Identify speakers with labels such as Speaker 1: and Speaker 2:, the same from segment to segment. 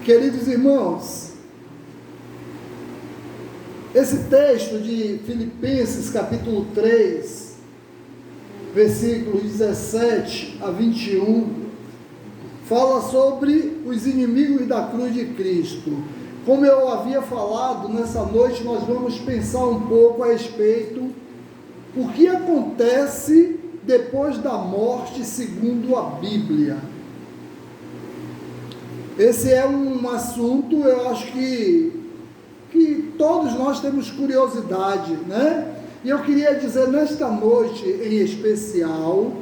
Speaker 1: Queridos irmãos, esse texto de Filipenses capítulo 3, versículos 17 a 21, fala sobre os inimigos da cruz de Cristo. Como eu havia falado, nessa noite nós vamos pensar um pouco a respeito o que acontece depois da morte segundo a Bíblia. Esse é um assunto, eu acho que todos nós temos curiosidade, né? E eu queria dizer nesta noite em especial,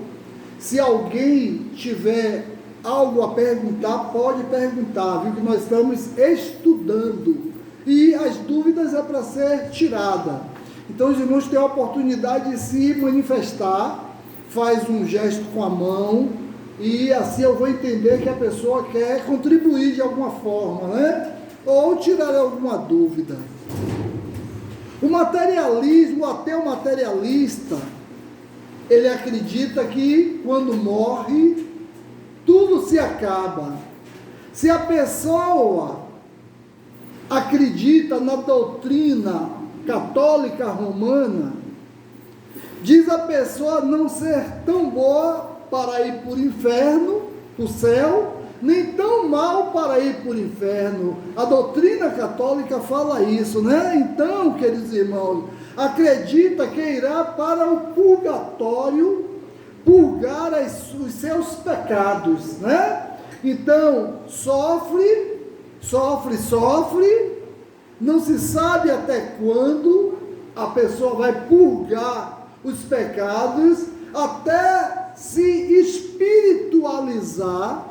Speaker 1: se alguém tiver algo a perguntar, pode perguntar, viu? Que nós estamos estudando e as dúvidas é para ser tirada. Então os irmãos têm a oportunidade de se manifestar, faz um gesto com a mão e assim eu vou entender que a pessoa quer contribuir de alguma forma, né? Ou tirar alguma dúvida. O materialismo, o ateu materialista, ele acredita que quando morre, tudo se acaba. Se a pessoa acredita na doutrina católica romana, diz a pessoa não ser tão boa para ir para o inferno, para o céu, nem tão mal para ir para o inferno. A doutrina católica fala isso, né? Então, queridos irmãos, acredita que irá para o purgatório purgar os seus pecados, né? Então, sofre, não se sabe até quando a pessoa vai purgar os pecados, até se espiritualizar,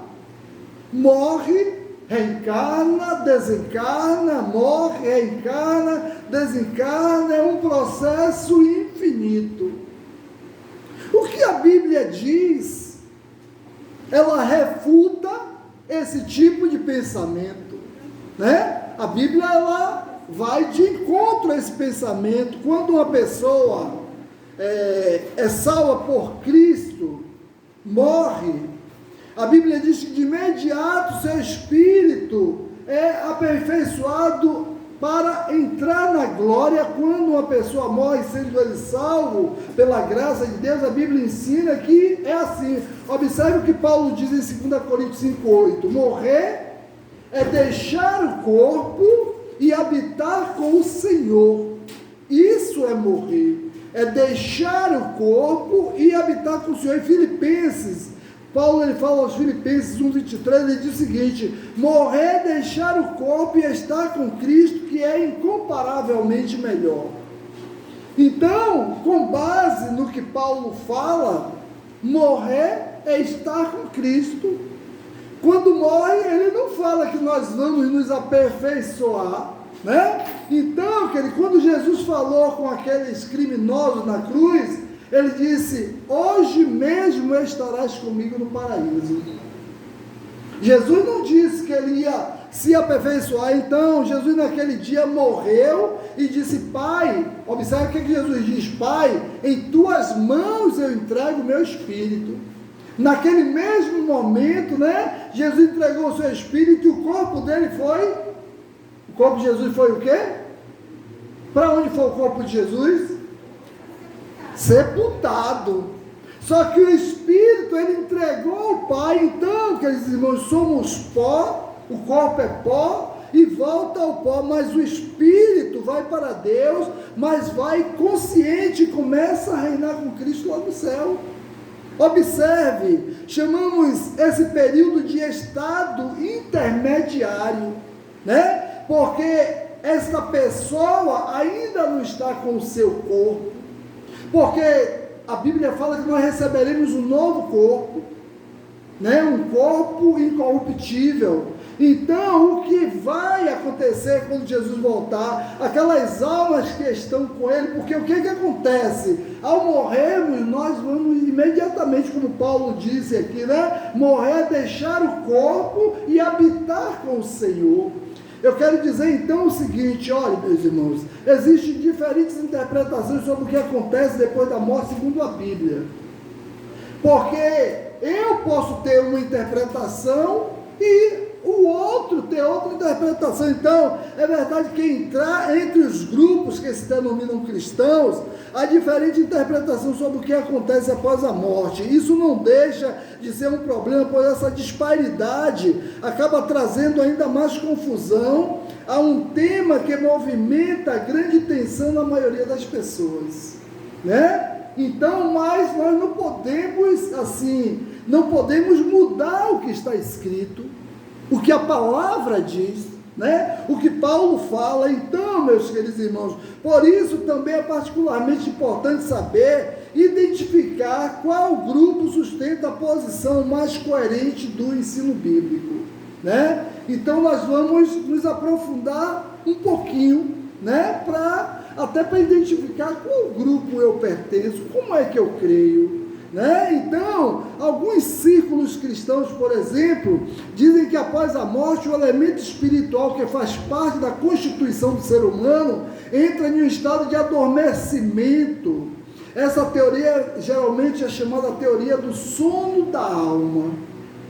Speaker 1: morre, reencarna, desencarna, morre, reencarna, desencarna, é um processo infinito. O que a Bíblia diz, ela refuta esse tipo de pensamento, né? A Bíblia, ela vai de encontro a esse pensamento. Quando uma pessoa é salva por Cristo, morre, a Bíblia diz que de imediato seu espírito é aperfeiçoado para entrar na glória. Quando uma pessoa morre sendo ele salvo pela graça de Deus, a Bíblia ensina que é assim. Observe o que Paulo diz em 2 Coríntios 5,8: morrer é deixar o corpo e habitar com o Senhor. Isso é morrer, é deixar o corpo e habitar com o Senhor. Em Filipenses, Paulo ele fala aos Filipenses 1,23, ele diz o seguinte: morrer é deixar o corpo e estar com Cristo, que é incomparavelmente melhor. Então, com base no que Paulo fala, morrer é estar com Cristo. Quando morre, ele não fala que nós vamos nos aperfeiçoar, né? Então, quando Jesus falou com aqueles criminosos na cruz, ele disse: hoje mesmo estarás comigo no paraíso. Jesus não disse que ele ia se aperfeiçoar. Então, Jesus naquele dia morreu e disse: Pai, observe o que Jesus diz: Pai, em tuas mãos eu entrego o meu espírito. Naquele mesmo momento, né, Jesus entregou o seu espírito e o corpo dele foi, o corpo de Jesus foi o quê? Para onde foi o corpo de Jesus? Sepultado. Só que o espírito ele entregou ao Pai. Então, queridos irmãos, somos pó, o corpo é pó e volta ao pó, mas o espírito vai para Deus, mas vai consciente e começa a reinar com Cristo lá no céu. Observe, chamamos esse período de estado intermediário, né? Porque essa pessoa ainda não está com o seu corpo, porque a Bíblia fala que nós receberemos um novo corpo, né? Um corpo incorruptível. Então, o que vai acontecer quando Jesus voltar? Aquelas almas que estão com Ele, porque o que acontece? Ao morrermos, nós vamos imediatamente, como Paulo disse aqui, né? Morrer, deixar o corpo e habitar com o Senhor. Eu quero dizer então o seguinte: olha, meus irmãos, existem diferentes interpretações sobre o que acontece depois da morte segundo a Bíblia. Porque eu posso ter uma interpretação e o outro tem outra interpretação. Então, é verdade que entrar entre os grupos que se denominam cristãos, há diferente interpretação sobre o que acontece após a morte. Isso não deixa de ser um problema, pois essa disparidade acaba trazendo ainda mais confusão a um tema que movimenta a grande tensão na maioria das pessoas, né? Então, mas nós não podemos, assim, não podemos mudar o que está escrito, o que a palavra diz, né? O que Paulo fala. Então, meus queridos irmãos, por isso também é particularmente importante saber identificar qual grupo sustenta a posição mais coerente do ensino bíblico, né? Então nós vamos nos aprofundar um pouquinho, né? Até para identificar qual grupo eu pertenço, como é que eu creio, né? Então, alguns círculos cristãos, por exemplo, dizem que após a morte, o elemento espiritual que faz parte da constituição do ser humano entra em um estado de adormecimento. Essa teoria geralmente é chamada teoria do sono da alma.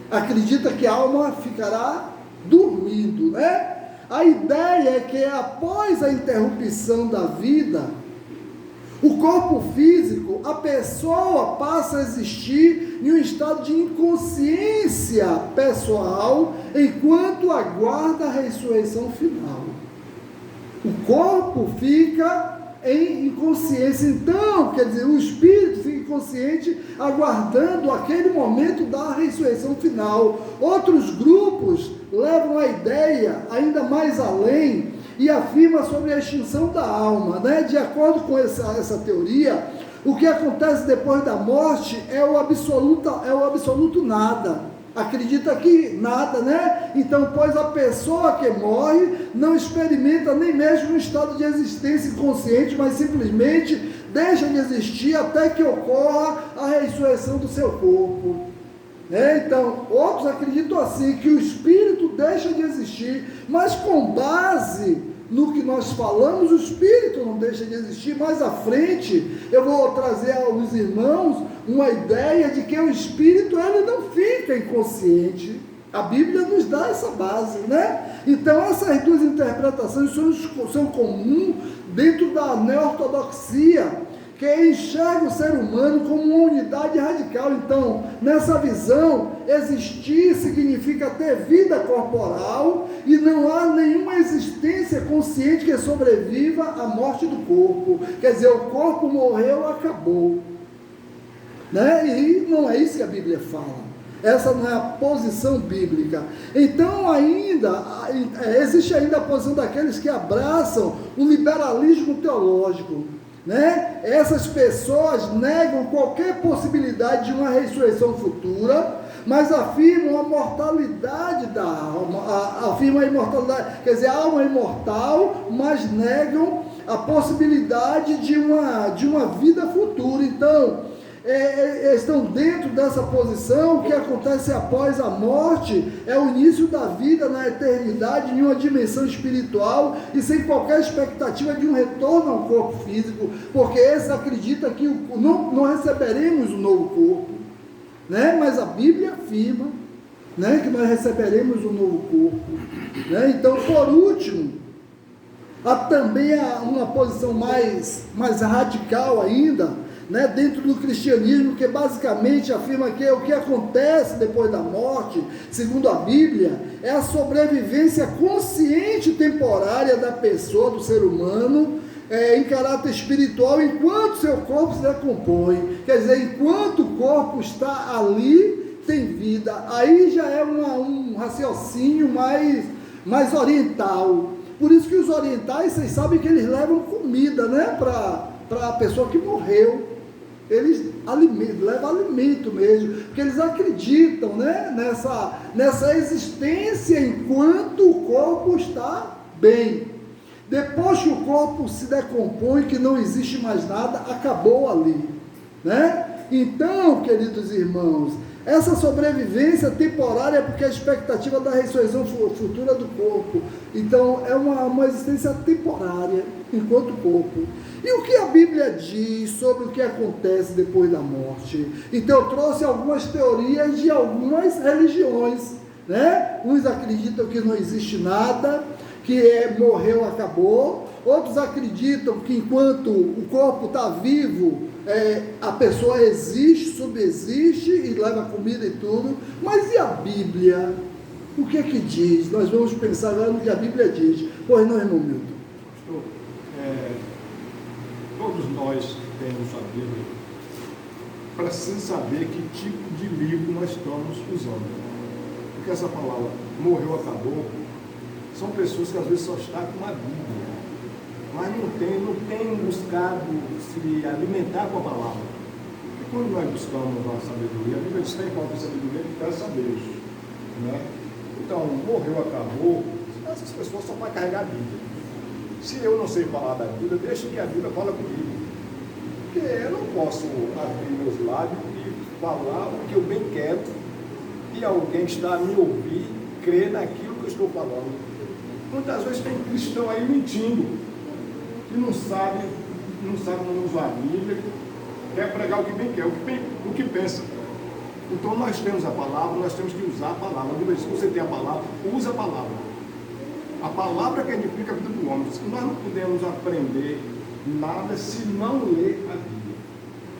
Speaker 1: Acredita que a alma ficará dormindo, né? A ideia é que após a interrupção da vida, o corpo físico, a pessoa passa a existir em um estado de inconsciência pessoal, enquanto aguarda a ressurreição final. O corpo fica em inconsciência. Então, quer dizer, o espírito fica inconsciente, aguardando aquele momento da ressurreição final. Outros grupos levam a ideia ainda mais além e afirma sobre a extinção da alma, né? De acordo com essa teoria, o que acontece depois da morte é o absoluto nada. Acredita que nada, né? Então, pois a pessoa que morre não experimenta nem mesmo um estado de existência inconsciente, mas simplesmente deixa de existir até que ocorra a ressurreição do seu corpo. Então, outros acreditam assim, que o espírito deixa de existir, mas com base no que nós falamos, o espírito não deixa de existir. Mais à frente, eu vou trazer aos irmãos uma ideia de que o espírito, ele não fica inconsciente. A Bíblia nos dá essa base, né? Então, essas duas interpretações são comuns dentro da neo-ortodoxia, que enxerga o ser humano como uma unidade radical. Então, nessa visão, existir significa ter vida corporal e não há nenhuma existência consciente que sobreviva à morte do corpo. Quer dizer, o corpo morreu, acabou, né? E não é isso que a Bíblia fala. Essa não é a posição bíblica. Então, existe ainda a posição daqueles que abraçam o liberalismo teológico, né? Essas pessoas negam qualquer possibilidade de uma ressurreição futura, mas afirmam a mortalidade da alma, afirmam a imortalidade, quer dizer, a alma é imortal, mas negam a possibilidade de uma vida futura. Então, estão dentro dessa posição. O que acontece após a morte é o início da vida na eternidade, em uma dimensão espiritual e sem qualquer expectativa de um retorno ao corpo físico, porque eles acreditam que não receberemos um novo corpo, né? Mas a Bíblia afirma, né, que nós receberemos um novo corpo, né? Então, por último, há também uma posição mais radical ainda, né, dentro do cristianismo, que basicamente afirma que o que acontece depois da morte, segundo a Bíblia, é a sobrevivência consciente temporária da pessoa, do ser humano, em caráter espiritual, enquanto seu corpo se decompõe. Quer dizer, enquanto o corpo está ali, tem vida. Aí já é um raciocínio mais oriental. Por isso que os orientais, vocês sabem que eles levam comida, né, para a pessoa que morreu. Eles levam alimento mesmo, porque eles acreditam, né, nessa existência enquanto o corpo está bem. Depois que o corpo se decompõe, que não existe mais nada, acabou ali, né? Então, queridos irmãos, essa sobrevivência temporária é porque a expectativa da ressurreição futura do corpo. Então, é uma existência temporária enquanto corpo. E o que a Bíblia diz sobre o que acontece depois da morte? Então, eu trouxe algumas teorias de algumas religiões, né? Uns acreditam que não existe nada, que morreu, acabou. Outros acreditam que enquanto o corpo está vivo, a pessoa existe, subsiste e leva comida e tudo. Mas e a Bíblia? O que é que diz? Nós vamos pensar agora no que a Bíblia diz. Pois não, irmão Milton?
Speaker 2: Pastor, todos nós temos a Bíblia para saber que tipo de livro nós estamos usando. Porque essa palavra morreu, acabou, são pessoas que às vezes só estão com a Bíblia, mas não tem buscado se alimentar com a palavra. Porque quando nós buscamos a sabedoria, a Bíblia diz que tem falta de sabedoria que quer saber, né? Então, morreu, acabou, essas pessoas só para carregar a Bíblia. Se eu não sei falar da Bíblia, deixa que a Bíblia fala comigo. Porque eu não posso abrir meus lábios e falar o que eu bem quero e alguém que está a me ouvir crer naquilo que eu estou falando. Muitas vezes tem cristão aí mentindo, que não sabe não usar a Bíblia, quer pregar o que bem quer, o que pensa. Então nós temos a palavra, nós temos que usar a palavra. A Bíblia diz que você tem a palavra, usa a palavra. A palavra que edifica a vida do homem. Nós não podemos aprender nada se não ler a Bíblia.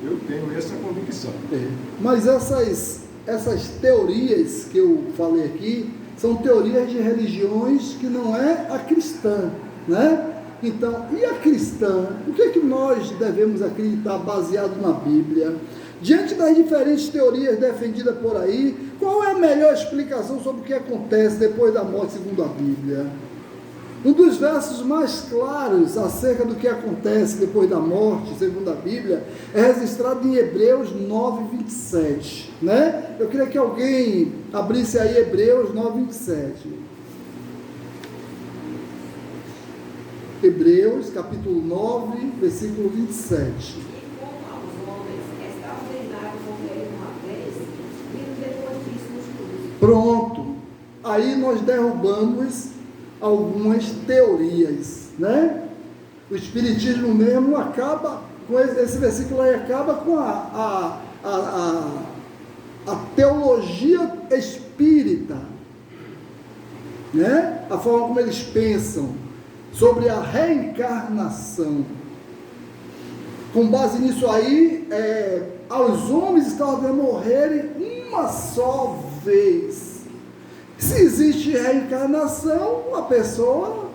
Speaker 2: Eu tenho essa convicção.
Speaker 1: Mas essas teorias que eu falei aqui são teorias de religiões que não é a cristã, né? Então, e a cristã? O que é que nós devemos acreditar baseado na Bíblia? Diante das diferentes teorias defendidas por aí, qual é a melhor explicação sobre o que acontece depois da morte segundo a Bíblia? Um dos versos mais claros acerca do que acontece depois da morte, segundo a Bíblia, é registrado em Hebreus 9:27, né? Eu queria que alguém abrisse aí Hebreus 9:27. Hebreus, capítulo 9, versículo 27. Pronto, aí nós derrubamos algumas teorias, né? O Espiritismo mesmo acaba com esse versículo aí, acaba com a teologia espírita, né? A forma como eles pensam sobre a reencarnação. Com base nisso aí, aos homens está ordenado morrerem uma só vez. Se existe reencarnação, a pessoa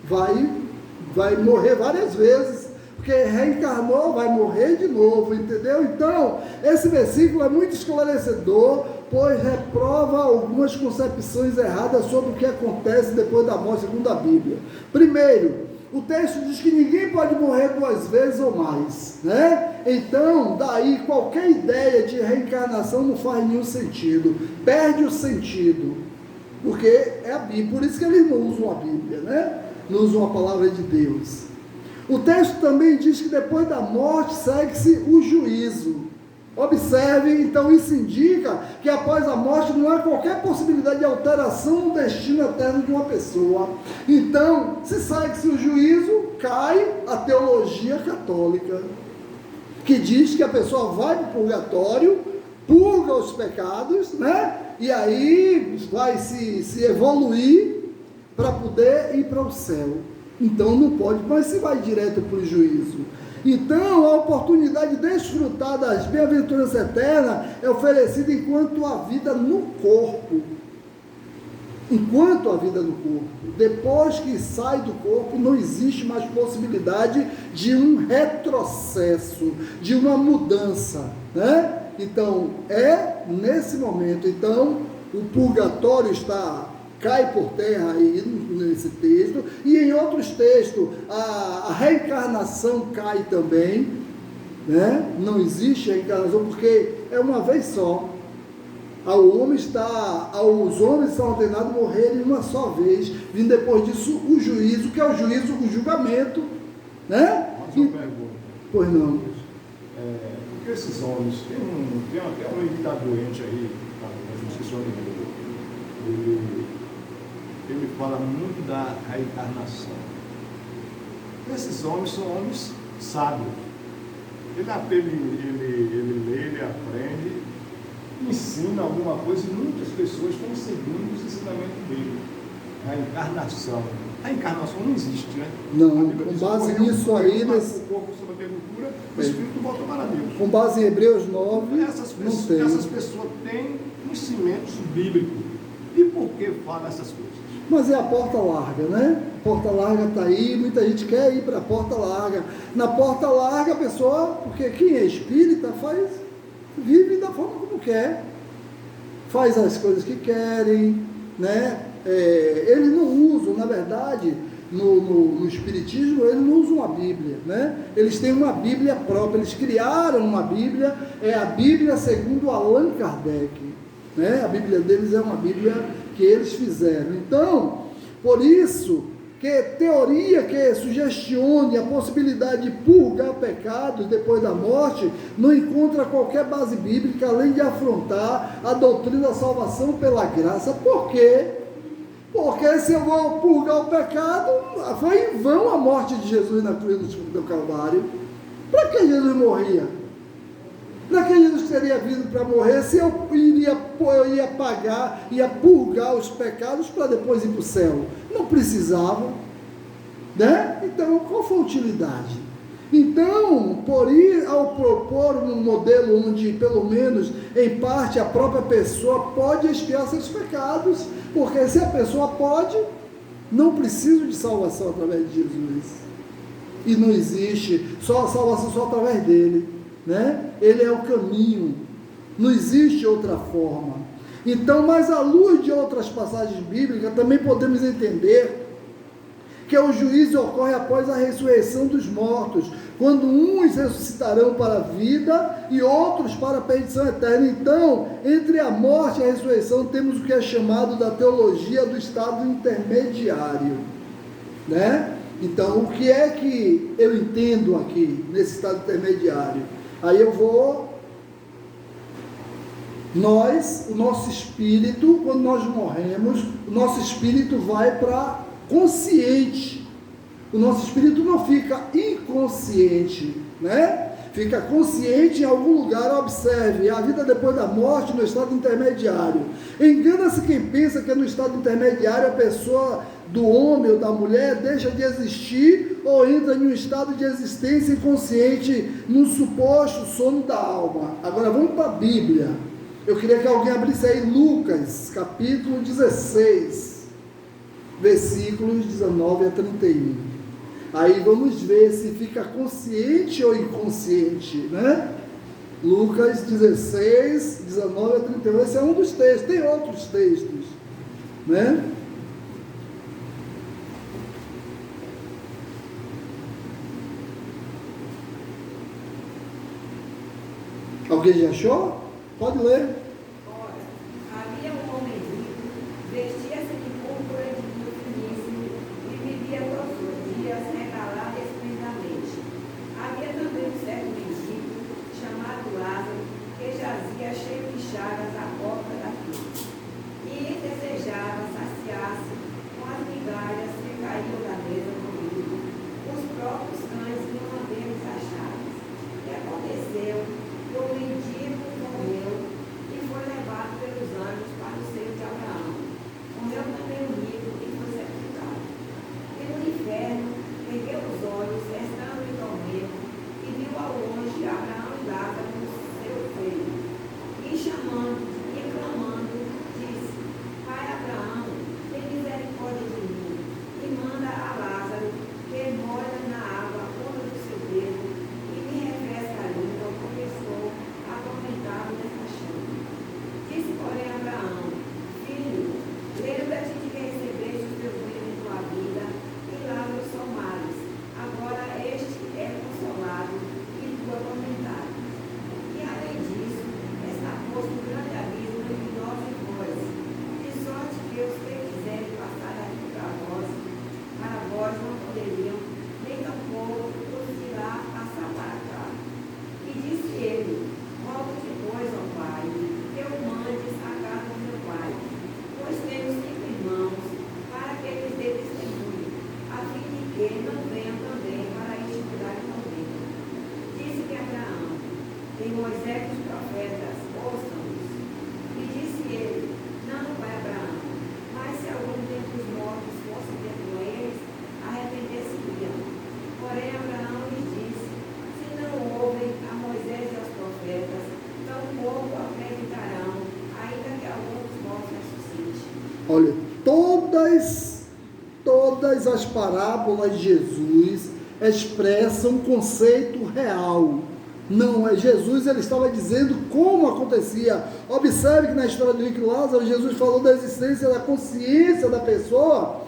Speaker 1: vai morrer várias vezes, porque reencarnou, vai morrer de novo, entendeu? Então, esse versículo é muito esclarecedor, pois reprova algumas concepções erradas sobre o que acontece depois da morte segundo a Bíblia. Primeiro, o texto diz que ninguém pode morrer 2 vezes ou mais, né? Então, daí qualquer ideia de reencarnação não faz nenhum sentido, perde o sentido, porque é a Bíblia, por isso que eles não usam a Bíblia, né? Não usam a palavra de Deus. O texto também diz que depois da morte segue-se o juízo. Observe, então isso indica que após a morte não há qualquer possibilidade de alteração no destino eterno de uma pessoa. Então, se segue-se o juízo, cai a teologia católica, que diz que a pessoa vai para o purgatório, purga os pecados, né? E aí vai se evoluir para poder ir para o céu. Então não pode, mas se vai direto para o juízo. Então, a oportunidade de desfrutar das bem-aventuranças eternas é oferecida enquanto a vida no corpo. Enquanto a vida no corpo. Depois que sai do corpo, não existe mais possibilidade de um retrocesso, de uma mudança, né? Então, nesse momento. Então, o purgatório cai por terra aí nesse texto, e em outros textos a reencarnação cai também, né? Não existe reencarnação porque é uma vez só. Os homens são ordenados a morrerem uma só vez, vindo depois disso o juízo, que é o juízo, o julgamento, né?
Speaker 2: Mas uma pergunta.
Speaker 1: Pois não.
Speaker 2: Porque esses homens, tem até um que está doente aí, não esqueci o nome dele, ele fala muito da reencarnação. Esses homens são homens sábios. Ele lê, ele aprende, ensina alguma coisa e muitas pessoas estão seguindo os ensinamentos dele. A encarnação. A encarnação não existe, né?
Speaker 1: Não, com base nisso aí,
Speaker 2: o corpo sob a fervura, o espírito volta para Deus.
Speaker 1: Com base em Hebreus 9,
Speaker 2: essas pessoas têm conhecimentos bíblicos. E por que fala essas coisas?
Speaker 1: Mas é a porta larga, né? A porta larga está aí, muita gente quer ir para a porta larga. Na porta larga a pessoa, porque quem é espírita vive da forma como quer, faz as coisas que querem, né? Eles não usam, na verdade, no Espiritismo, eles não usam a Bíblia, né? Eles têm uma Bíblia própria, eles criaram uma Bíblia, é a Bíblia segundo Allan Kardec, né? A Bíblia deles é uma Bíblia que eles fizeram. Então, por isso, que teoria que sugestione a possibilidade de purgar pecados depois da morte, não encontra qualquer base bíblica, além de afrontar a doutrina da salvação pela graça. Por quê? Porque se eu vou purgar o pecado, foi em vão a morte de Jesus na cruz do Calvário. Para que Jesus morria? Para que Jesus teria vindo para morrer se eu ia pagar, ia purgar os pecados para depois ir para o céu? Não precisava, né? Então, qual foi a utilidade? Então, ao propor um modelo onde, pelo menos, em parte, a própria pessoa pode expiar seus pecados, porque se a pessoa pode, não precisa de salvação através de Jesus. E não existe só a salvação só através dele, né? Ele é o caminho, não existe outra forma. Então, mas à luz de outras passagens bíblicas, também podemos entender que o juízo ocorre após a ressurreição dos mortos, quando uns ressuscitarão para a vida e outros para a perdição eterna. Então, entre a morte e a ressurreição, temos o que é chamado da teologia do estado intermediário, né? Então, o que é que eu entendo aqui, nesse estado intermediário? Aí eu vou... o nosso espírito, quando nós morremos, o nosso espírito vai para consciente. O nosso espírito não fica inconsciente, né? Fica consciente em algum lugar. Observe, a vida depois da morte no estado intermediário. Engana-se quem pensa que no estado intermediário a pessoa do homem ou da mulher deixa de existir ou entra em um estado de existência inconsciente, num suposto sono da alma. Agora vamos para a Bíblia. Eu queria que alguém abrisse aí Lucas, capítulo 16, versículos 19 a 31. Aí vamos ver se fica consciente ou inconsciente, né? Lucas 16, 19 a 31. Esse é um dos textos, tem outros textos, né? Alguém já achou? Pode ler.
Speaker 3: Ora, havia um homem rico, vestia-se de púrpura de linho finíssimo e vivia todos os dias regalado esplendidamente. Havia também um certo mendigo, chamado Lázaro, que jazia cheio de chagas à porta da cruz, e desejava saciar-se com as migalhas que caíam da mesa do rico. Os próprios cães iam a ver as chagas. E aconteceu que o mendigo morreu e
Speaker 1: Olha, todas as parábolas de Jesus expressam um conceito real. Não é Jesus, ele estava dizendo como acontecia. Observe que na história do rico Lázaro, Jesus falou da existência da consciência da pessoa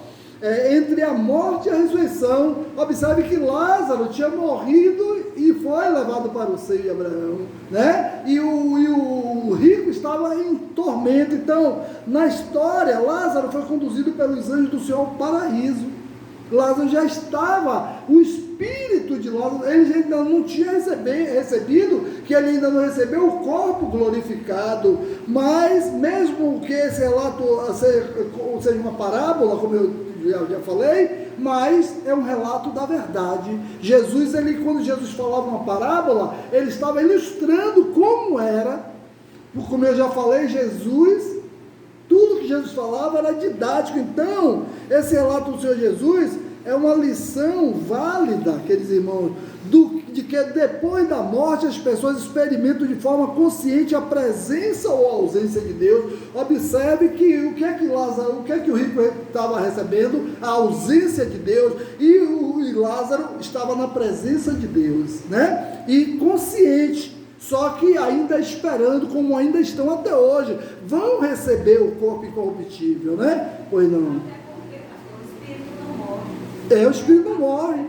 Speaker 1: entre a morte e a ressurreição. Observe que Lázaro tinha morrido e foi levado para o seio de Abraão, né? E o rico estava em tormento. Então, na história, Lázaro foi conduzido pelos anjos do Senhor ao paraíso. Lázaro já estava, o espírito de Lázaro, ele ainda não tinha recebido, que ele ainda não recebeu o corpo glorificado, mas mesmo que esse relato seja uma parábola, como eu já falei, mas é um relato da verdade. Jesus, quando Jesus falava uma parábola, ele estava ilustrando como era, como eu já falei, tudo que Jesus falava era didático. Então, esse relato do Senhor Jesus é uma lição válida, queridos irmãos, de que depois da morte as pessoas experimentam de forma consciente a presença ou a ausência de Deus. Observe que o que é que o rico estava recebendo? A ausência de Deus, e Lázaro estava na presença de Deus, né? E consciente, só que ainda esperando, como ainda estão até hoje, vão receber o corpo incorruptível, né? Pois não. O espírito não morre.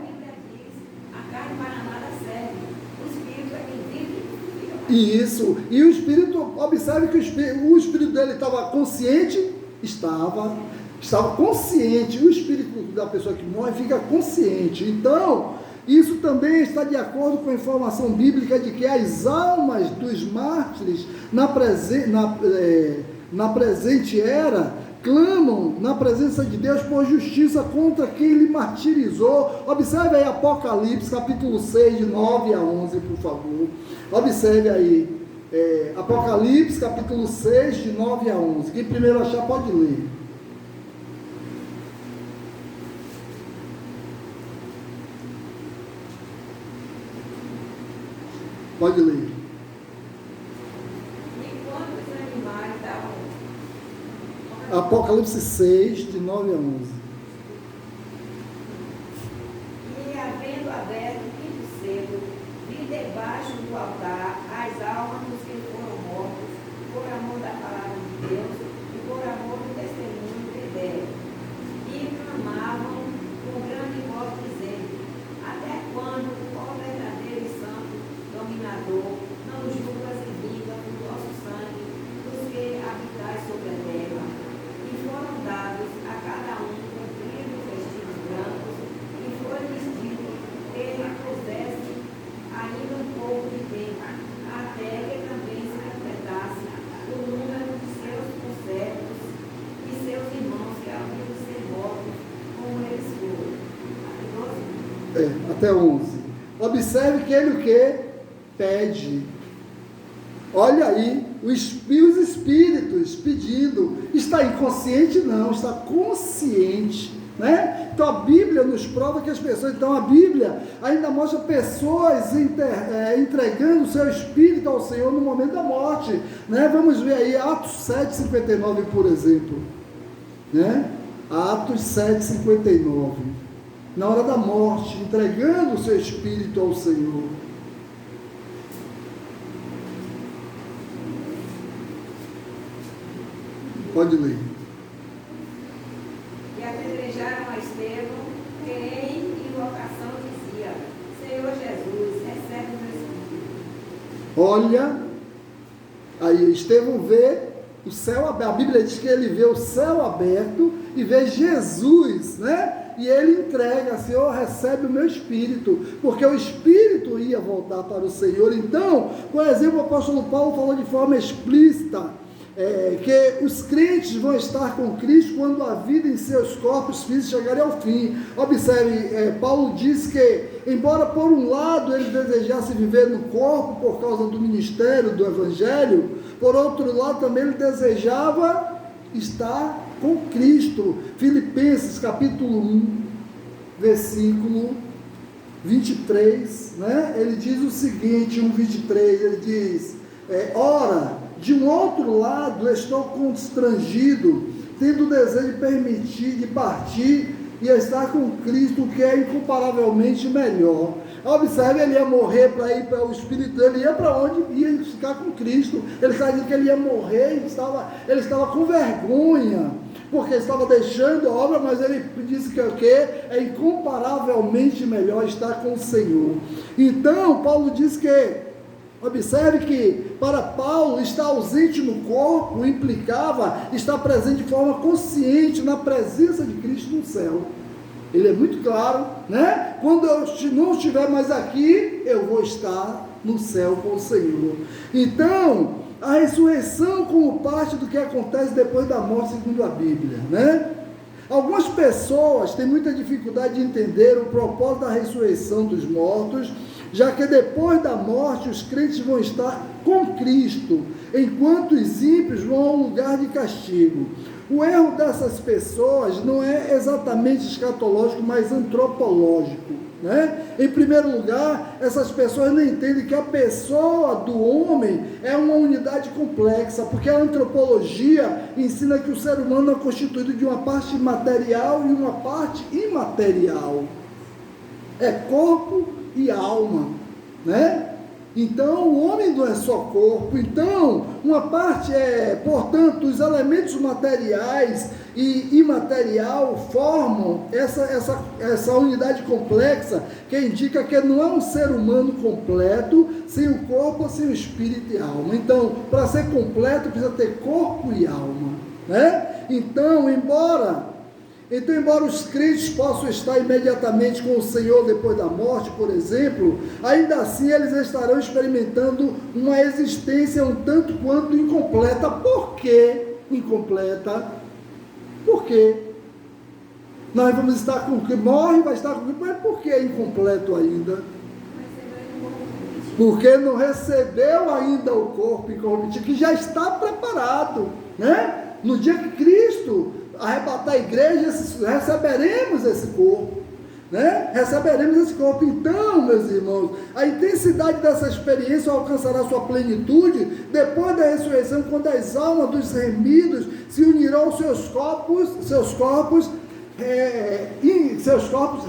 Speaker 3: A carne para nada serve. O espírito é quem vive.
Speaker 1: Isso. E o espírito, observe que o espírito dele estava consciente, estava consciente. O espírito da pessoa que morre fica consciente. Então, isso também está de acordo com a informação bíblica de que as almas dos mártires na presente era clamam na presença de Deus por justiça contra quem lhe martirizou. Observe aí Apocalipse, capítulo 6, de 9 a 11, por favor. Observe aí, Apocalipse, capítulo 6, de 9 a 11. Quem primeiro achar pode ler. Pode ler. Apocalipse 6, de 9 a 11.
Speaker 3: E havendo aberto o quinto selo, vi debaixo do altar as almas dos que foram mortos, por amor da palavra de Deus e por amor do testemunho que deram. E clamavam com grande voz, dizendo: até quando, ó verdadeiro e santo dominador, não julgas e vingas o nosso sangue dos que habitais sobre a terra? Foram dados a cada um compridos vestidos brancos, e foi-lhes dito que repusesse ainda um pouco de tempo, até que também se completasse o número de seus conservos e seus irmãos que haviam de ser mortos, como eles foram.
Speaker 1: Até 11. Observe que ele o que? Pede. Olha aí, os espíritos pedindo. Está inconsciente? Não, está consciente, né? Então a Bíblia nos prova que as pessoas, então a Bíblia ainda mostra pessoas entregando o seu espírito ao Senhor no momento da morte, né? Vamos ver aí Atos 7:59, por exemplo, né? Atos 7:59, na hora da morte, entregando o seu espírito ao Senhor. Pode ler.
Speaker 3: E apedrejaram a Estevão, que em invocação dizia: Senhor Jesus, recebe o meu espírito.
Speaker 1: Olha, aí Estevão vê o céu aberto. A Bíblia diz que ele vê o céu aberto e vê Jesus, né? E ele entrega: Senhor, recebe o meu espírito, porque o espírito ia voltar para o Senhor. Então, por exemplo, o apóstolo Paulo falou de forma explícita que os crentes vão estar com Cristo quando a vida em seus corpos físicos chegarem ao fim. Observe, Paulo diz que, embora por um lado ele desejasse viver no corpo por causa do ministério do Evangelho, por outro lado também ele desejava estar com Cristo. Filipenses capítulo 1, versículo 23, né? Ele diz o seguinte, 1:23, ele diz: ora, de um outro lado estou constrangido, tendo o desejo de permitir, de partir e estar com Cristo, que é incomparavelmente melhor. Observe, ele ia morrer para ir para o Espírito, ele ia para onde? Ia ficar com Cristo. Ele estava dizendo que ele ia morrer, ele estava com vergonha, porque estava deixando a obra, mas ele disse que o quê? É incomparavelmente melhor estar com o Senhor. Então, Paulo diz que, observe que para Paulo estar ausente no corpo implicava estar presente de forma consciente na presença de Cristo no céu. Ele é muito claro, né? Quando eu não estiver mais aqui, eu vou estar no céu com o Senhor. Então, a ressurreição como parte do que acontece depois da morte, segundo a Bíblia, né? Algumas pessoas têm muita dificuldade de entender o propósito da ressurreição dos mortos, já que depois da morte os crentes vão estar com Cristo, enquanto os ímpios vão ao lugar de castigo. O erro dessas pessoas não é exatamente escatológico, mas antropológico, né? Em primeiro lugar, essas pessoas não entendem que a pessoa do homem é uma unidade complexa, porque a antropologia ensina que o ser humano é constituído de uma parte material e uma parte imaterial. É corpo e alma, né? Então, o homem não é só corpo. Então, uma parte portanto, os elementos materiais e imaterial formam essa unidade complexa, que indica que não é um ser humano completo, sem o corpo, sem o espírito e alma. Então, para ser completo, precisa ter corpo e alma, né? Então, embora os crentes possam estar imediatamente com o Senhor depois da morte, por exemplo, ainda assim eles estarão experimentando uma existência um tanto quanto incompleta. Por que incompleta? Por quê? Nós vamos estar com Cristo, morre, vai estar com Cristo, mas por que é incompleto ainda? Porque não recebeu ainda o corpo incorruptível, que já está preparado, né? No dia que Cristo arrebatar a igreja, receberemos esse corpo, né? Receberemos esse corpo. Então, meus irmãos, a intensidade dessa experiência alcançará sua plenitude depois da ressurreição, quando as almas dos remidos se unirão aos seus corpos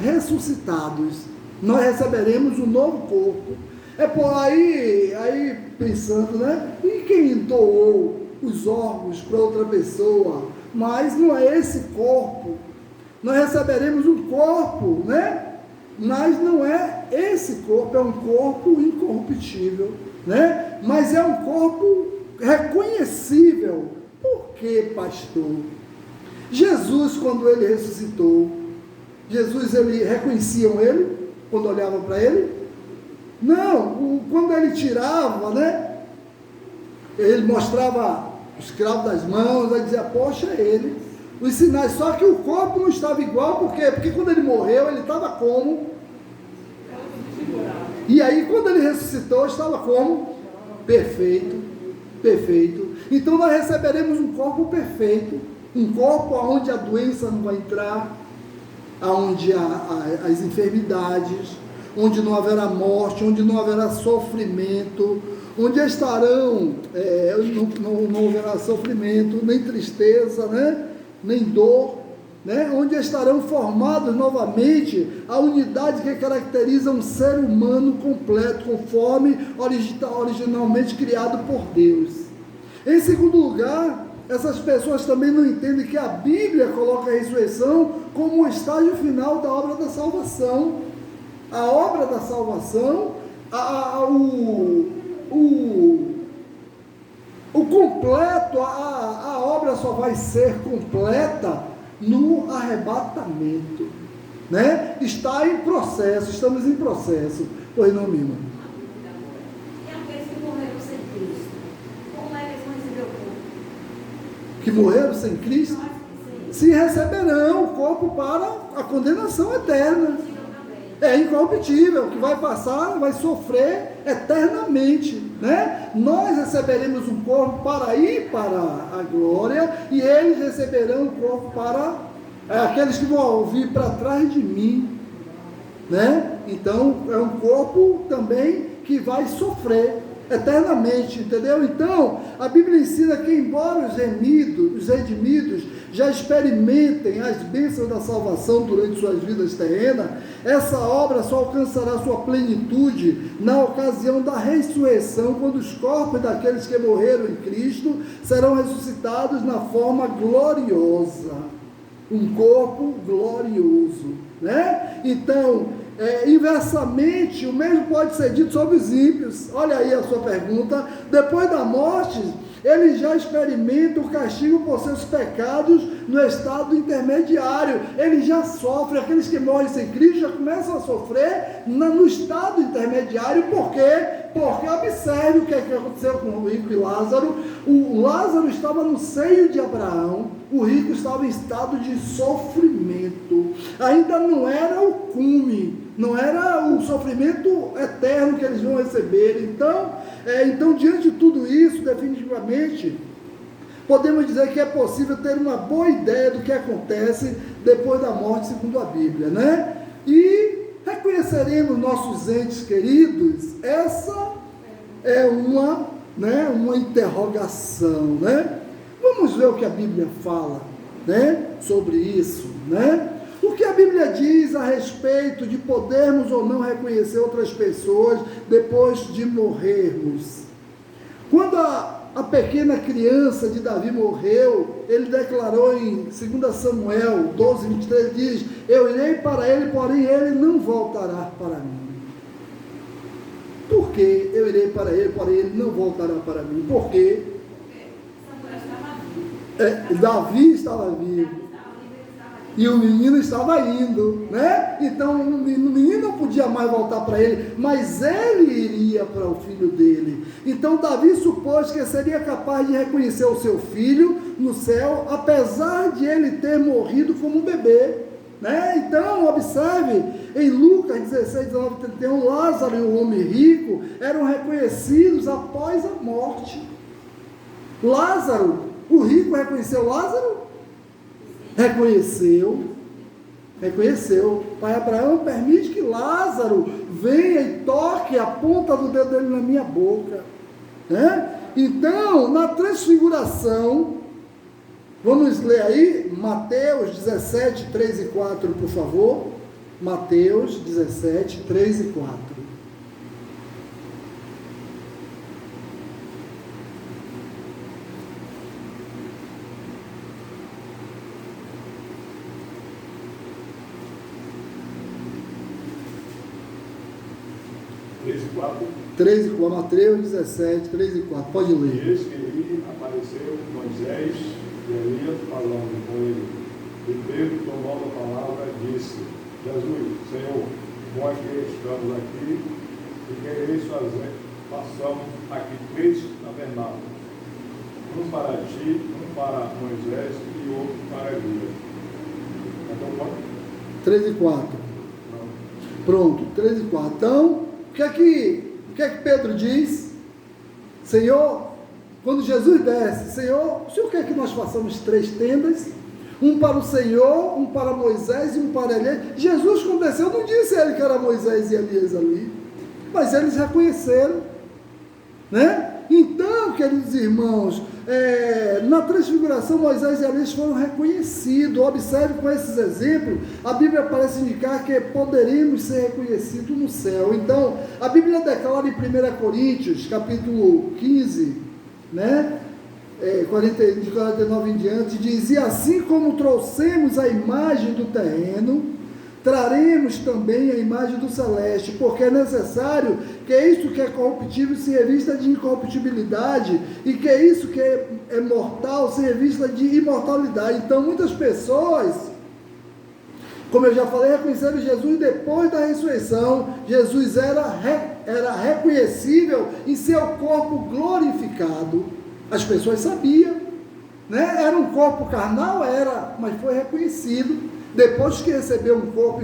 Speaker 1: ressuscitados. Nós receberemos um novo corpo. É por aí pensando, né? E quem doou os órgãos para outra pessoa? Mas não é esse corpo. Nós receberemos um corpo, né? Mas não é esse corpo, é um corpo incorruptível, né? Mas é um corpo reconhecível. Por que, pastor? Jesus, quando ele ressuscitou, reconheciam ele quando olhavam para ele? Não, quando ele tirava, né? Ele mostrava os cravos das mãos, aí dizia, poxa, ele. Os sinais, só que o corpo não estava igual, por quê? Porque quando ele morreu, ele estava como? E aí, quando ele ressuscitou, estava como? Perfeito, perfeito. Então, nós receberemos um corpo perfeito, um corpo onde a doença não vai entrar, onde as enfermidades, onde não haverá morte, onde não haverá sofrimento, onde estarão, não haverá sofrimento, nem tristeza, né? Nem dor, né? Onde estarão formados novamente a unidade que caracteriza um ser humano completo, conforme originalmente criado por Deus. Em segundo lugar, essas pessoas também não entendem que a Bíblia coloca a ressurreição como o estágio final da obra da salvação. A obra da salvação, o completo, a obra só vai ser completa no arrebatamento, né? Está em processo, estamos em processo. Pois não, minha irmã?
Speaker 3: E aqueles que morreram sem Cristo, como é que eles vão receber o corpo?
Speaker 1: Que morreram sem Cristo? Se receberão o corpo para a condenação eterna. É incorruptível, que vai passar, vai sofrer eternamente, né? Nós receberemos um corpo para ir para a glória, e eles receberão um corpo para aqueles que vão vir para trás de mim, né? Então, é um corpo também que vai sofrer, eternamente, entendeu? Então, a Bíblia ensina que embora os redimidos já experimentem as bênçãos da salvação durante suas vidas terrenas, essa obra só alcançará sua plenitude na ocasião da ressurreição, quando os corpos daqueles que morreram em Cristo serão ressuscitados na forma gloriosa, um corpo glorioso, né? Então, inversamente, o mesmo pode ser dito sobre os ímpios. Olha aí a sua pergunta. Depois da morte, eles já experimentam o castigo por seus pecados no estado intermediário. Eles já sofrem, aqueles que morrem sem Cristo já começam a sofrer no estado intermediário. Por quê? Porque observe o que aconteceu com o rico e Lázaro. O Lázaro estava no seio de Abraão, o rico estava em estado de sofrimento. Ainda não era o cume, não era o sofrimento eterno que eles vão receber. Então, diante de tudo isso, definitivamente, podemos dizer que é possível ter uma boa ideia do que acontece depois da morte, segundo a Bíblia, né? E reconheceremos nossos entes queridos? Essa é uma interrogação, né? Vamos ver o que a Bíblia fala, né, sobre isso, né? O que a Bíblia diz a respeito de podermos ou não reconhecer outras pessoas depois de morrermos? Quando a pequena criança de Davi morreu, ele declarou em 2 Samuel 12, 23, diz: eu irei para ele, porém ele não voltará para mim. Por que eu irei para ele, porém ele não voltará para mim? Por quê?
Speaker 3: Samuel estava vivo.
Speaker 1: Davi estava vivo. E o menino estava indo, né? Então o menino não podia mais voltar para ele, mas ele iria para o filho dele. Então Davi supôs que seria capaz de reconhecer o seu filho no céu, apesar de ele ter morrido como um bebê, né? Então observe, em Lucas 16, 19, 31, Lázaro e o homem rico eram reconhecidos após a morte. Lázaro, o rico reconheceu Lázaro? Reconheceu. Pai Abraão, permite que Lázaro venha e toque a ponta do dedo dele na minha boca, né? Então, na transfiguração, vamos ler aí Mateus 17, 3 e 4, por favor. Mateus 17, 3 e 4. Mateus 17, 3 e 4, pode ler.
Speaker 2: E eis que lhe apareceu Moisés e Elias falando com ele. E Pedro, tomando a palavra, disse: Jesus, Senhor, nós que estamos aqui e quereis façamos aqui 3 tabernáculos, um para ti, um para Moisés e outro para Elias. Então, pode?
Speaker 1: 3 e 4.
Speaker 2: Não.
Speaker 1: Pronto, 3 e 4. Então, o que é que Pedro diz? Senhor, quando Jesus desce, Senhor, o Senhor quer que nós façamos 3 tendas? Um para o Senhor, um para Moisés e um para Elias. Jesus, quando desceu, não disse a ele que era Moisés e Elias ali, mas eles reconheceram, né? Então, queridos irmãos, na transfiguração, Moisés e Elias foram reconhecidos. Observe com esses exemplos, a Bíblia parece indicar que poderíamos ser reconhecidos no céu. Então, a Bíblia declara em 1 Coríntios, capítulo 15, né? De 49 em diante, diz: e assim como trouxemos a imagem do terreno, traremos também a imagem do celeste, porque é necessário que isto que é corruptível se revista de incorruptibilidade, e que isso que é mortal se revista de imortalidade. Então, muitas pessoas, como eu já falei, reconheceram Jesus depois da ressurreição. Jesus era reconhecível em seu corpo glorificado. As pessoas sabiam, né? Era um corpo carnal? Era, mas foi reconhecido. Depois que recebeu um corpo,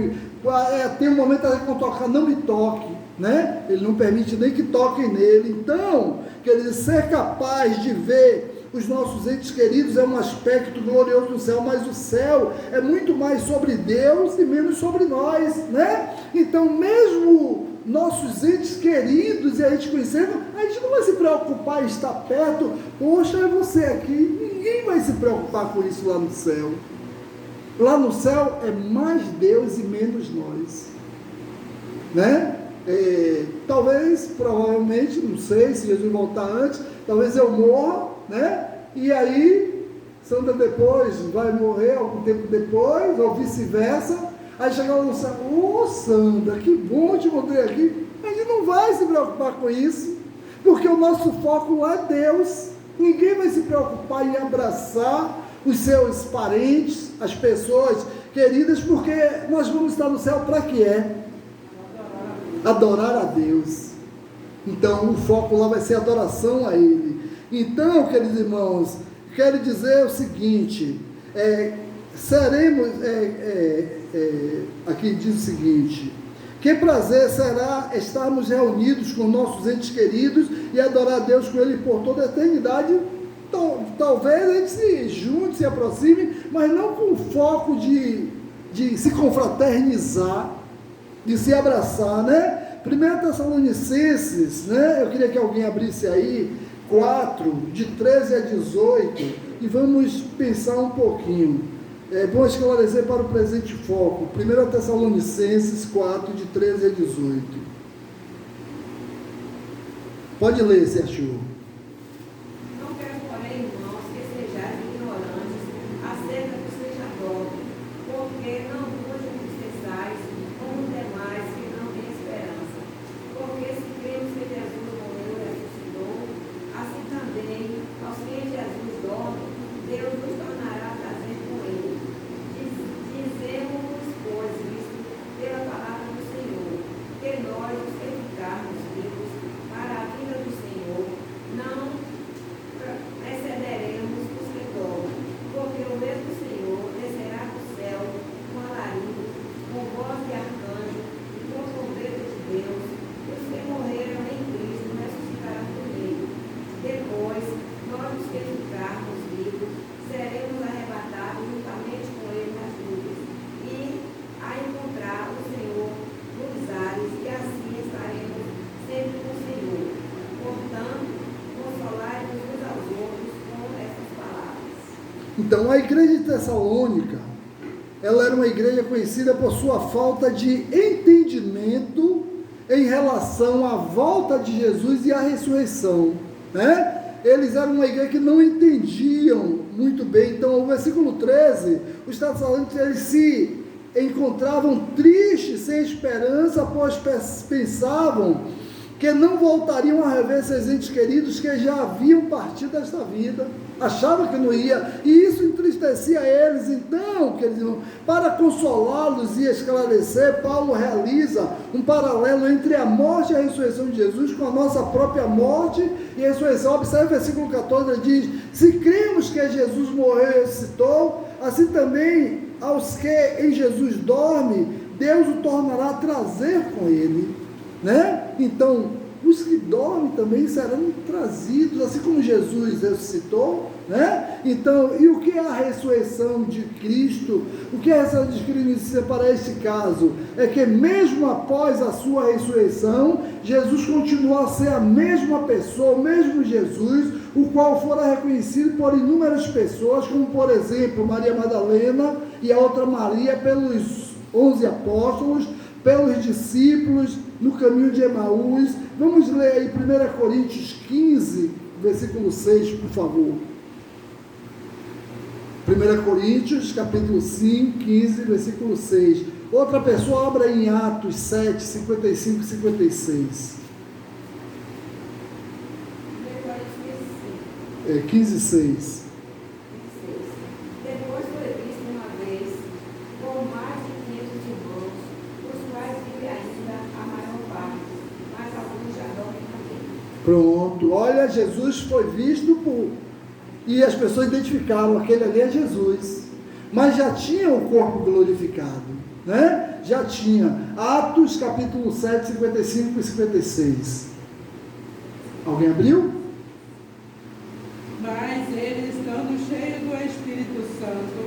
Speaker 1: tem um momento que quando toca, não me toque, né? Ele não permite nem que toquem nele. Então, quer dizer, ser capaz de ver os nossos entes queridos é um aspecto glorioso do céu, mas o céu é muito mais sobre Deus e menos sobre nós, né? Então, mesmo nossos entes queridos e a gente conhecendo, a gente não vai se preocupar em estar perto. Poxa, é você aqui. Ninguém vai se preocupar com isso lá no céu. Lá no céu é mais Deus e menos nós, né? Talvez, provavelmente, não sei se Jesus voltar antes, talvez eu morra, né? E aí, Sandra depois vai morrer algum tempo depois, ou vice-versa. Aí chega lá no céu, ô Sandra, que bom te encontrei aqui. A gente não vai se preocupar com isso, porque o nosso foco lá é Deus. Ninguém vai se preocupar em abraçar os seus parentes, as pessoas queridas, porque nós vamos estar no céu para quê? Adorar a Deus. Então o foco lá vai ser adoração a Ele. Então, queridos irmãos, quero dizer o seguinte, aqui diz o seguinte: que prazer será estarmos reunidos com nossos entes queridos e adorar a Deus com Ele por toda a eternidade. Talvez a gente se junte, se aproxime, mas não com o foco de se confraternizar, de se abraçar, né? 1 Tessalonicenses, né? Eu queria que alguém abrisse aí, 4, de 13 a 18, e vamos pensar um pouquinho. É bom esclarecer para o presente foco. 1 Tessalonicenses 4, de 13 a 18. Pode ler, se achou.
Speaker 3: Não quero, porém, irmãos, que sejais ignorantes acerca do sacerdote, porque não vos entristeçais como os demais que não têm esperança. Porque se cremos que Jesus morreu e ressuscitou, assim também, aos que em Jesus dormem, Deus nos tornará a trazer com Ele. Dizemos, pois, isto pela palavra do Senhor, que nós, os que ficarmos vivos para a vinda do Senhor, não precederemos os que dormem, porque o mesmo Senhor descerá do céu com alarido, com voz de arcanjo e com trombeta de Deus, e os que morreram em Cristo ressuscitarão primeiro. Depois, nós, os que ficarmos vivos, seremos arrebatados juntamente com Ele nas nuvens, e a encontrar o Senhor nos ares, e assim estaremos sempre com o Senhor. Portanto, consolai-vos uns aos outros com essas palavras.
Speaker 1: Então, a igreja de Tessalônica, ela era uma igreja conhecida por sua falta de entendimento em relação à volta de Jesus e à ressurreição, né? Eles eram uma igreja que não entendiam muito bem. Então, o versículo 13, os tessalônicos, eles se encontravam tristes, sem esperança, pois pensavam que não voltariam a rever seus entes queridos que já haviam partido desta vida. Achavam que não ia, e isso entristecia eles. Então, queridos irmãos, para consolá-los e esclarecer, Paulo realiza um paralelo entre a morte e a ressurreição de Jesus com a nossa própria morte e ressurreição. Observe o versículo 14, ele diz: se cremos que Jesus morreu e ressuscitou, assim também aos que em Jesus dormem, Deus o tornará a trazer com Ele, né? Então, os que dormem também serão trazidos, assim como Jesus ressuscitou, né? Então, e o que é a ressurreição de Cristo? O que é a ressurreição de Cristo para este caso? É que mesmo após a sua ressurreição, Jesus continua a ser a mesma pessoa, o mesmo Jesus, o qual fora reconhecido por inúmeras pessoas, como por exemplo, Maria Madalena e a outra Maria, pelos 11 apóstolos, pelos discípulos, no caminho de Emaús. Vamos ler aí 1 Coríntios 15, versículo 6, por favor. 1 Coríntios, capítulo 5, 15, versículo 6. Outra pessoa, abra em Atos 7, 55 e 56. 15, 6.
Speaker 3: Depois foi visto uma vez, com mais de 500 irmãos, os quais vive ainda a maior parte, mas alguns já dormem também.
Speaker 1: Pronto, olha, Jesus foi visto e as pessoas identificaram, aquele ali é Jesus, mas já tinha o corpo glorificado, né? Já tinha. Atos capítulo 7, 55 e 56. Alguém abriu?
Speaker 4: Mas eles, estando cheios do Espírito Santo,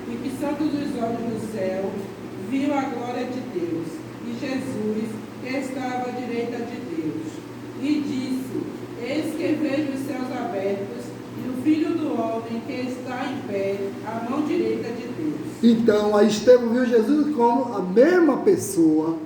Speaker 4: e fixando os olhos no céu, viu a glória de Deus, e Jesus, que estava à direita de Deus. E disse: Eis que vejo os céus abertos e o Filho do Homem que está em pé à mão direita de Deus.
Speaker 1: Então, aí Estevão viu Jesus como a mesma pessoa,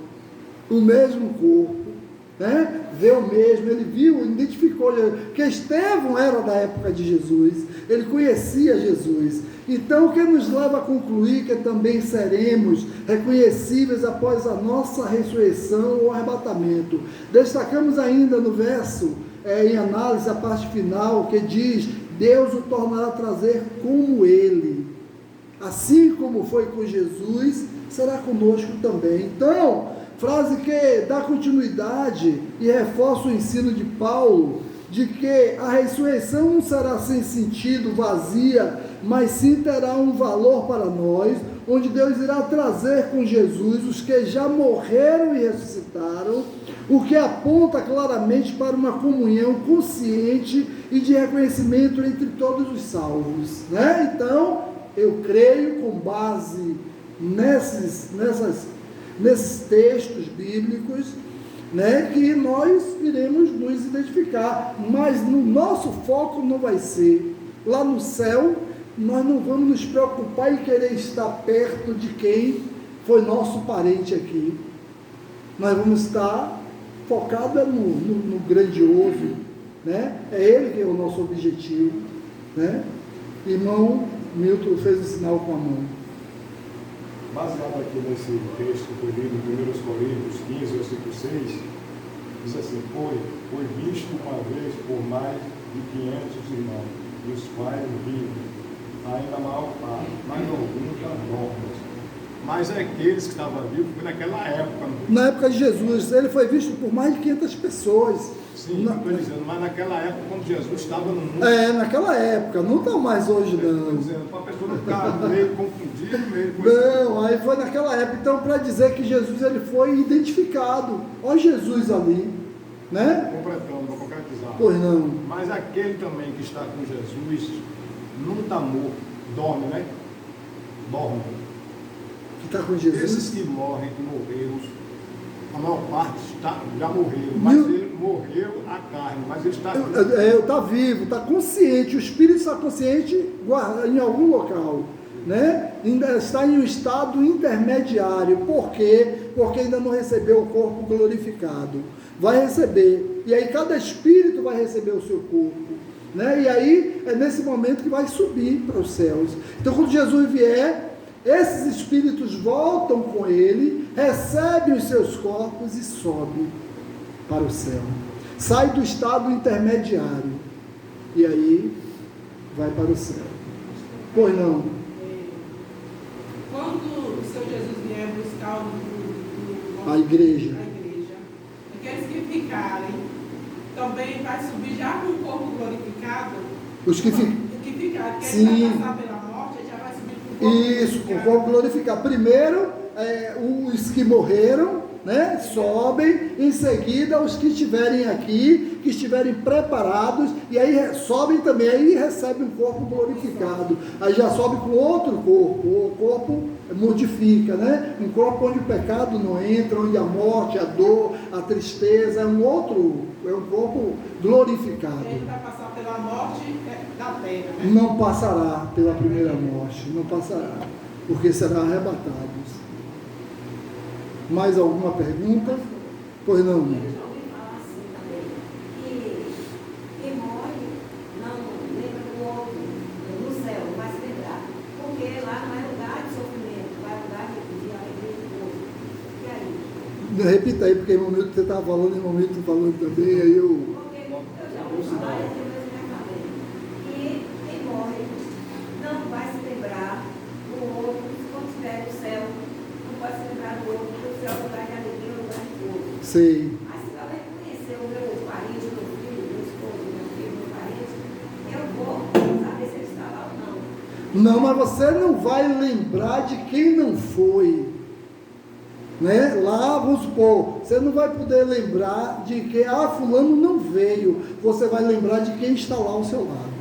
Speaker 1: o mesmo corpo, né? Vê o mesmo, ele viu, identificou Jesus, que Estevão era da época de Jesus, ele conhecia Jesus. Então, o que nos leva a concluir que também seremos reconhecíveis após a nossa ressurreição ou arrebatamento. Destacamos ainda no verso, em análise, a parte final, que diz: Deus o tornará a trazer como ele. Assim como foi com Jesus, será conosco também. Então, frase que dá continuidade e reforça o ensino de Paulo, de que a ressurreição não será sem sentido, vazia, mas sim terá um valor para nós, onde Deus irá trazer com Jesus os que já morreram e ressuscitaram, o que aponta claramente para uma comunhão consciente e de reconhecimento entre todos os salvos, né? Então, eu creio, com base nesses textos bíblicos, né, que nós iremos nos identificar, mas no nosso foco não vai ser lá no céu. Nós não vamos nos preocupar em querer estar perto de quem foi nosso parente aqui. Nós vamos estar focados no grandioso, né? É ele que é o nosso objetivo, né? Irmão Milton fez o sinal com a mão.
Speaker 2: Baseado aqui nesse texto que foi lido em 1 Coríntios 15, versículo 6, diz assim: foi visto uma vez por mais de 500 irmãos, e os quais vivem, ainda a maior parte, mas alguns já dormem. Mas é aqueles que estavam vivos foi naquela época.
Speaker 1: Na época de Jesus, ele foi visto por mais de 500 pessoas.
Speaker 2: Sim, estou dizendo, mas naquela época, quando Jesus estava no mundo.
Speaker 1: Naquela época, não está mais hoje, não.
Speaker 2: Estou dizendo, para a pessoa não ficar meio confundida, meio
Speaker 1: Não, aí foi naquela época. Então, para dizer que Jesus ele foi identificado. Olha Jesus ali, né?
Speaker 2: Completando, para concretizar.
Speaker 1: Pois não.
Speaker 2: Mas aquele também que está com Jesus não está morto, dorme, né? Dorme.
Speaker 1: Que está com Jesus.
Speaker 2: Esses que morrem, que morreram, a maior parte já morreram, mas ele morreu a carne, mas ele está vivo.
Speaker 1: Está vivo, está consciente, o espírito está consciente em algum local, né? Ainda está em um estado intermediário. Por quê? Porque ainda não recebeu o corpo glorificado. Vai receber, e aí cada espírito vai receber o seu corpo, né? E aí é nesse momento que vai subir para os céus. Então, quando Jesus vier, esses espíritos voltam com ele, recebem os seus corpos e sobem para o céu. Sai do estado intermediário e aí vai para o céu. Pois não?
Speaker 4: Quando o Senhor Jesus vier buscar
Speaker 1: A igreja,
Speaker 4: aqueles que ficarem, também vai subir já com o corpo glorificado?
Speaker 1: os que ficam.
Speaker 4: Que ficar, que
Speaker 1: Sim.
Speaker 4: vai passar pela morte, já vai subir com o corpo
Speaker 1: Isso, com o
Speaker 4: glorificado.
Speaker 1: corpo glorificado. Primeiro, os que morreram, né, sobem, em seguida os que estiverem aqui, que estiverem preparados, e aí sobem também, aí recebem um corpo glorificado, aí já sobe com outro corpo, o corpo modifica, né, um corpo onde o pecado não entra, onde a morte, a dor, a tristeza, é um corpo glorificado.
Speaker 4: Ele vai passar pela morte da terra, né?
Speaker 1: Não passará pela primeira morte, não passará, porque será arrebatado. Mais alguma pergunta? Pois não.
Speaker 3: Eu já ouvi falar assim também, que quem morre não lembra do outro no céu, não vai se lembrar, porque lá não é lugar de sofrimento, não é lugar de alegria de outro. E aí?
Speaker 1: Repita aí, porque em momento que você estava falando, em momento que eu estou falando também, aí eu...
Speaker 3: Porque eu já ouvi falar, e eu mesmo me acabei, que quem morre não vai se lembrar do outro quando estiver no céu, não vai se lembrar do outro, porque o céu é um lugar de alegria, um lugar de gozo.
Speaker 1: Sei.
Speaker 3: Mas se eu reconhecer o meu parente, meu filho, meu esposo, meu filho, meu parente, eu vou saber se ele está lá ou não.
Speaker 1: Não, mas você não vai lembrar de quem não foi. Né? Lá, vamos supor, você não vai poder lembrar de que, fulano não veio. Você vai lembrar de quem está lá ao seu lado.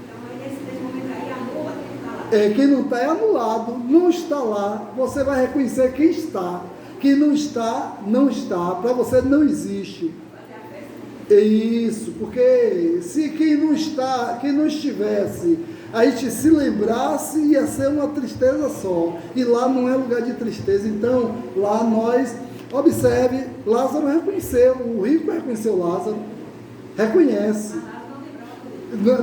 Speaker 3: Então, aí nesse momento aí, anula quem está lá.
Speaker 1: Quem não está é anulado, não está lá. Você vai reconhecer quem está. Quem não está, não está. Para você não existe. É isso, porque se quem não está, quem não estivesse, a gente se lembrasse, ia ser uma tristeza só. E lá não é lugar de tristeza. Então, lá nós, observe, Lázaro reconheceu, o rico reconheceu Lázaro, reconhece.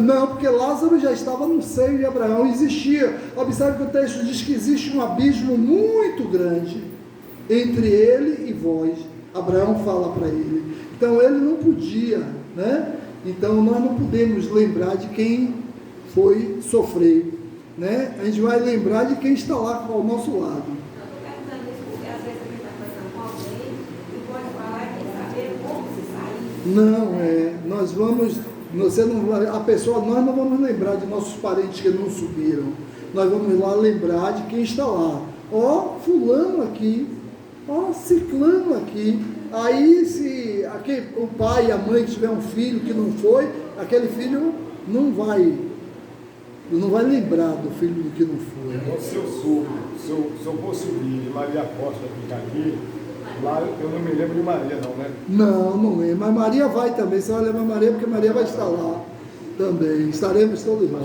Speaker 1: Não, porque Lázaro já estava no seio de Abraão, existia. Observe que o texto diz que existe um abismo muito grande entre ele e vós. Abraão fala para ele. Então ele não podia, né? Então nós não podemos lembrar de quem foi sofrer, né? A gente vai lembrar de quem está lá ao nosso lado.
Speaker 3: Não, estou perguntando isso porque às vezes a gente está conversando com alguém e pode falar e tem que saber como se sair.
Speaker 1: Não, nós vamos, você não vai, a pessoa, nós não vamos lembrar de nossos parentes que não subiram. Nós vamos lá lembrar de quem está lá. Ó, fulano aqui, ó, ciclano aqui. Aí se aqui, o pai e a mãe que tiver um filho que não foi, aquele filho não vai lembrar do filho do que não foi.
Speaker 2: Então, se eu subo, se eu for subir de Maria Costa ficar aqui, lá eu não me lembro de Maria não, né?
Speaker 1: Não lembro, mas Maria vai também, você vai lembrar Maria porque Maria vai estar lá também, estaremos todos lá.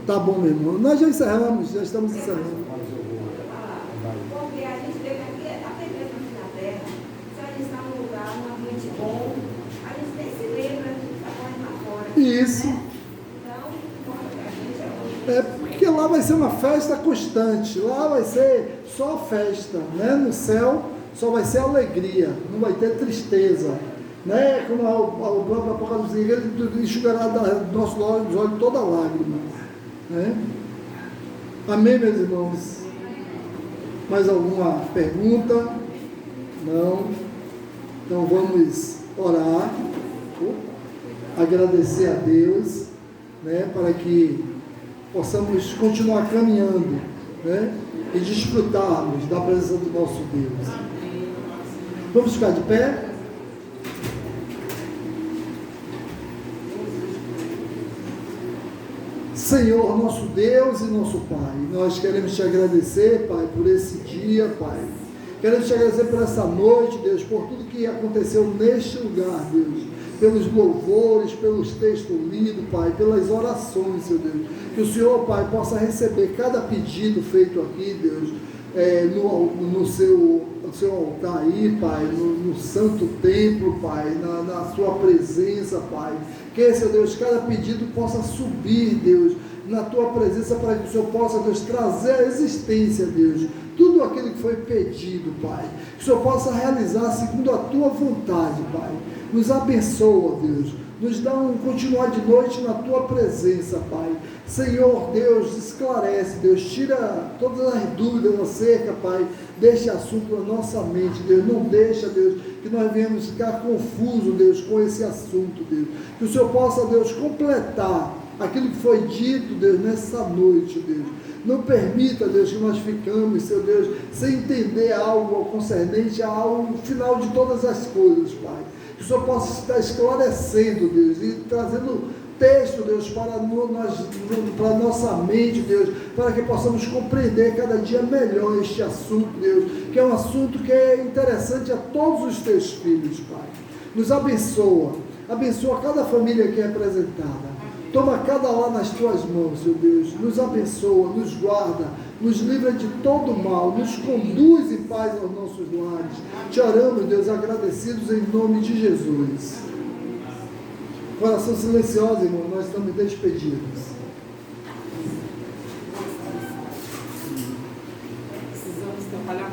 Speaker 1: Tá bom, meu irmão, nós já encerramos, já estamos encerrando.
Speaker 3: Porque a gente teve aqui, até mesmo aqui na Terra, se a gente está num lugar, num ambiente bom, a gente nem se lembra de que está correndo lá fora.
Speaker 1: Isso.
Speaker 3: Né? Então, importa que a gente é
Speaker 1: Porque lá vai ser uma festa constante, lá vai ser só festa, né? No céu só vai ser alegria, não vai ter tristeza, né? Como o próprio Apocalipse diz, ele enxugará dos nossos olhos toda lágrima, né? Amém, meus irmãos? Mais alguma pergunta? Não? Então vamos orar, agradecer a Deus, né? Para que possamos continuar caminhando, né? E desfrutarmos da presença do nosso Deus. Vamos ficar de pé? Senhor, nosso Deus e nosso Pai, nós queremos te agradecer, Pai, por esse dia, Pai. Queremos te agradecer por essa noite, Deus, por tudo que aconteceu neste lugar, Deus. Pelos louvores, pelos textos lidos, Pai, pelas orações, Senhor Deus. Que o Senhor, Pai, possa receber cada pedido feito aqui, Deus, no seu altar aí, Pai, no santo templo, Pai, na sua presença, Pai. Que, Senhor Deus, cada pedido possa subir, Deus, na tua presença, para que o Senhor possa, Deus, trazer à existência, Deus, tudo aquilo que foi pedido, Pai. Que o Senhor possa realizar segundo a tua vontade, Pai. Nos abençoa, Deus. Nos dá um continuar de noite na tua presença, Pai. Senhor, Deus, esclarece, Deus, tira todas as dúvidas acerca, Pai, deste assunto na nossa mente, Deus. Não deixa, Deus, que nós venhamos ficar confusos, Deus, com esse assunto, Deus. Que o Senhor possa, Deus, completar aquilo que foi dito, Deus, nessa noite, Deus. Não permita, Deus, que nós ficamos, Seu Deus, sem entender algo concernente ao final de todas as coisas, Pai. Que o Senhor possa estar esclarecendo, Deus, e trazendo texto, Deus, para a nossa mente, Deus, para que possamos compreender cada dia melhor este assunto, Deus, que é um assunto que é interessante a todos os teus filhos, Pai. Nos abençoa cada família aqui representada. Toma cada lá nas tuas mãos, Senhor Deus. Nos abençoa, nos guarda, nos livra de todo mal, nos conduz em paz aos nossos lares. Te oramos, Deus, agradecidos em nome de Jesus. Coração silencioso, irmão, nós estamos despedidos.